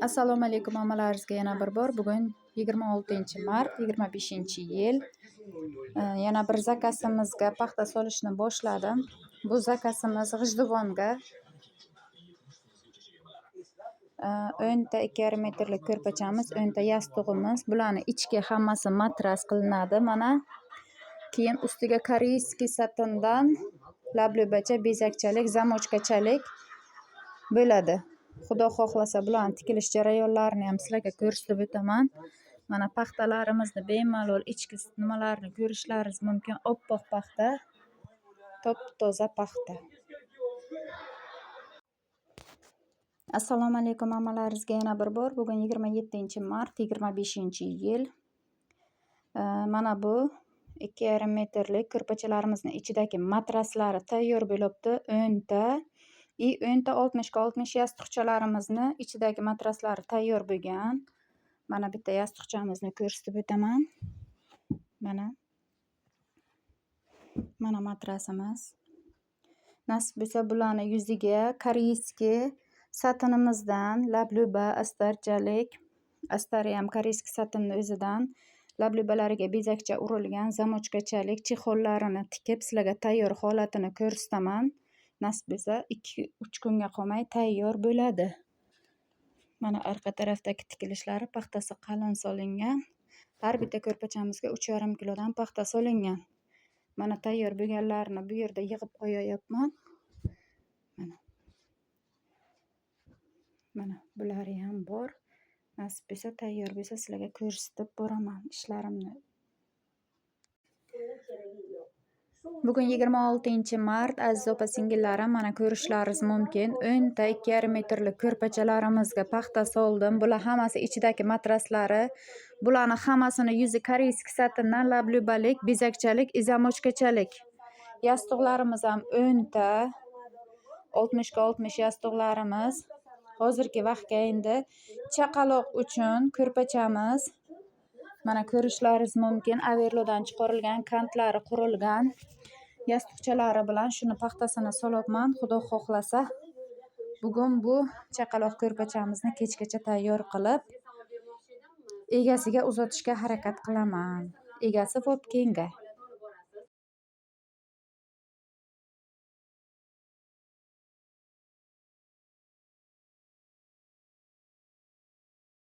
Assalomu alaykum hammalaringizga yana bir bor. Bugun 26-mart 25-yil. Yana bir zakasimizga paxta solishni boshladim. Bu zakasimiz G'ijduvonga 10 ta 2,5 metrlik ko'rpachamiz, 10 ta yastug'imiz. Bularni ichki hammasi matras qilinadi mana. Keyin ustiga koreyskiy satindan lablubacha, bezakchalik, zamochkachalik bo'ladi. Xudo xohlasa bularni tikilish jarayonlarini ham sizlarga ko'rsatib o'taman. Mana paxtalarimizni bemalol ichki nimalarini ko'rishlaringiz mumkin. Oppoq paxta, top-toza paxta. Assalomu alaykum hammalaringizga yana bir bor. Bugun 27-mart 25-yil. Mana bu 2,5 metrlik ko'rpachalarimizni ichidagi matraslari tayyor bo'libdi. 10 ta 10 ta 60 ga 60 yastiqchalarimizni ichidagi matraslari tayyor bo'lgan. Mana bitta yastiqchamizni ko'rsatib o'taman. Mana matrasimiz. Nasib bo'lsa bularni yuziga koreyskiy satinimizdan labluba, astarchalik, astari ham koreyskiy satinni o'zidan lablubalariga bezakcha urilgan, zamochkachalik chexollarini tikib sizlarga tayyor holatini ko'rsataman. Nasib bo'lsa 2-3 kunga qolmay tayyor bo'ladi. Mana orqa tarafdagi tikilishlari paxtasi qalin solingan. Har bitta ko'rpachamizga 3,5 kilodan paxta solingan. Mana tayyor bo'lganlarini bu yerda yig'ib qo'yayapman. Mana bulari ham bor. Nasib bo'lsa tayyor bo'lsa sizlarga ko'rsatib boraman ishlarimni. Bugun 26-mart aziz opa-singillarim, mana ko'rishlaringiz mumkin. 10 ta 2,5 metrlik ko'rpachalarimizga paxta soldim. Bular hammasi ichidagi matraslari. Bularni hammasini yuzi koreyskiy satindan lablubalik, bezakchalik, zamochkachalik. Yastiqlarimiz ham 10 ta 60 ga 60 yastiqlarimiz. Hozirgi vaqtga endi chaqaloq uchun ko'rpachamiz. Mana ko'rishlaringiz mumkin. Averlodan chiqarilgan, kantlari qurilgan yastiqchalari bilan shuni paxtasini solyapman. Xudo xohlasa bugun bu chaqaloq ko'rpachamizni kechgacha tayyor qilib egasiga uzatishga harakat qilaman. Egasi Vobkenga.